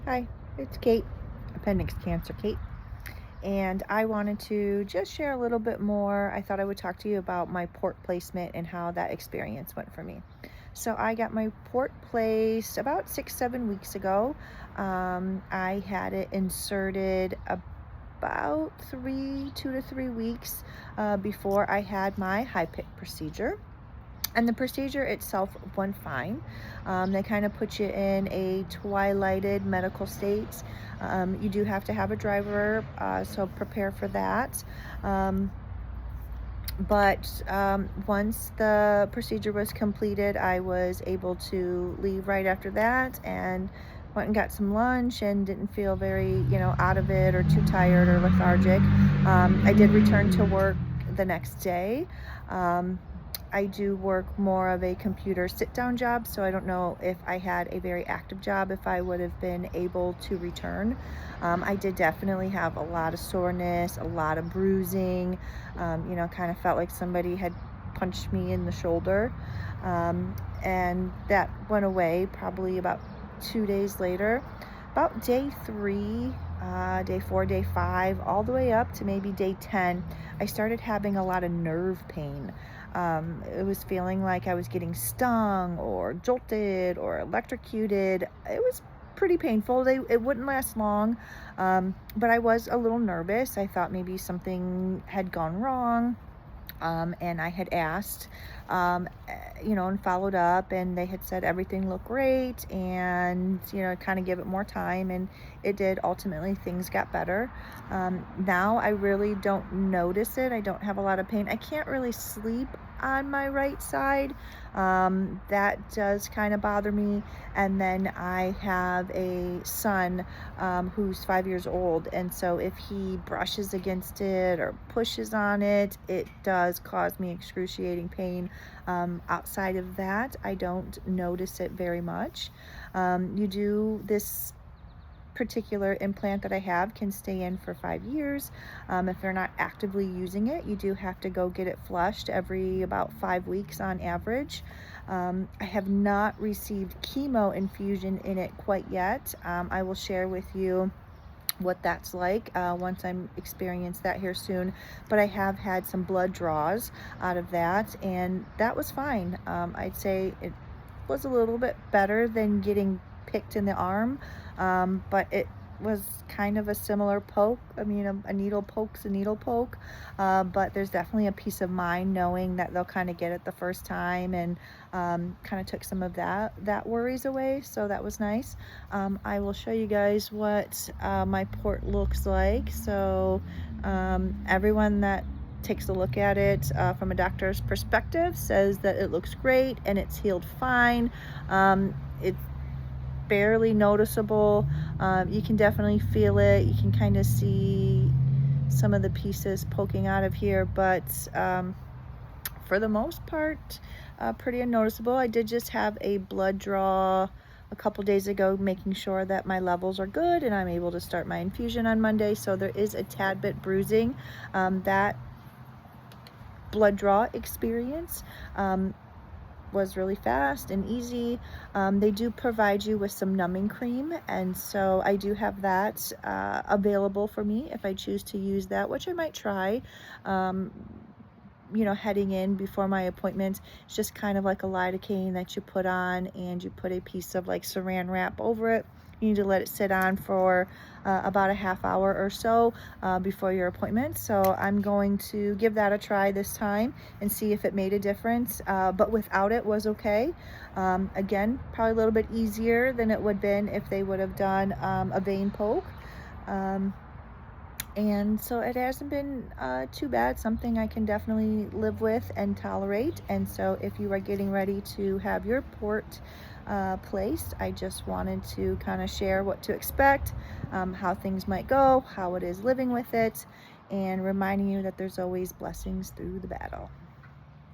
Hi, it's Kate, Appendix Cancer Kate, and I wanted to just share a little bit more. I thought I would talk to you about my port placement and how that experience went for me. So I got my port placed about 6, 7 weeks ago. I had it inserted about 2 to 3 weeks before I had my high pick procedure. And the procedure itself went fine. They kind of put you in a twilighted medical state. You do have to have a driver, so prepare for that. Um, but once the procedure was completed, I was able to leave right after that and went and got some lunch and didn't feel very, out of it or too tired or lethargic. I did return to work the next day. Um, I do work more of a computer sit-down job, so I don't know if I had a very active job, if I would have been able to return. I did definitely have a lot of soreness, a lot of bruising, kind of felt like somebody had punched me in the shoulder. And that went away probably about 2 days later. About day 3, day 4, day 5, all the way up to maybe day 10, I started having a lot of nerve pain. It was feeling like I was getting stung or jolted or electrocuted. It was pretty painful. It wouldn't last long, but I was a little nervous. I thought maybe something had gone wrong. And I had asked, and followed up, and they had said everything looked great, and kind of give it more time, and it did. Ultimately, things got better. Now I really don't notice it. I don't have a lot of pain. I can't really sleep on my right side. That does kind of bother me. And then I have a son who's 5 years old, and so if he brushes against it or pushes on it, it does cause me excruciating pain. Outside of that, I don't notice it very much. This particular implant that I have can stay in for 5 years. If they're not actively using it, you do have to go get it flushed every about 5 weeks on average. I have not received chemo infusion in it quite yet. I will share with you what that's like once I'm experienced that here soon. But I have had some blood draws out of that, and that was fine. I'd say it was a little bit better than getting picked in the arm, but it was kind of a similar poke. I mean, a needle poke's a needle poke, but there's definitely a peace of mind knowing that they'll kind of get it the first time, and kind of took some of that worries away. So that was nice. I will show you guys what my port looks like. So everyone that takes a look at it from a doctor's perspective says that it looks great and it's healed fine. It's barely noticeable. You can definitely feel it. You can kind of see some of the pieces poking out of here, but for the most part, pretty unnoticeable. I did just have a blood draw a couple days ago, making sure that my levels are good and I'm able to start my infusion on Monday. So there is a tad bit bruising. That blood draw experience was really fast and easy. They do provide you with some numbing cream, and so I do have that available for me if I choose to use that, which I might try. Heading in before my appointment, it's just kind of like a lidocaine that you put on, and you put a piece of like saran wrap over it. You need to let it sit on for about a half hour or so before your appointment. So I'm going to give that a try this time and see if it made a difference. But without it was okay. Again, probably a little bit easier than it would have been if they would have done a vein poke. And so it hasn't been too bad. Something I can definitely live with and tolerate. And so if you are getting ready to have your port placed, I just wanted to kind of share what to expect, how things might go, how it is living with it, and reminding you that there's always blessings through the battle.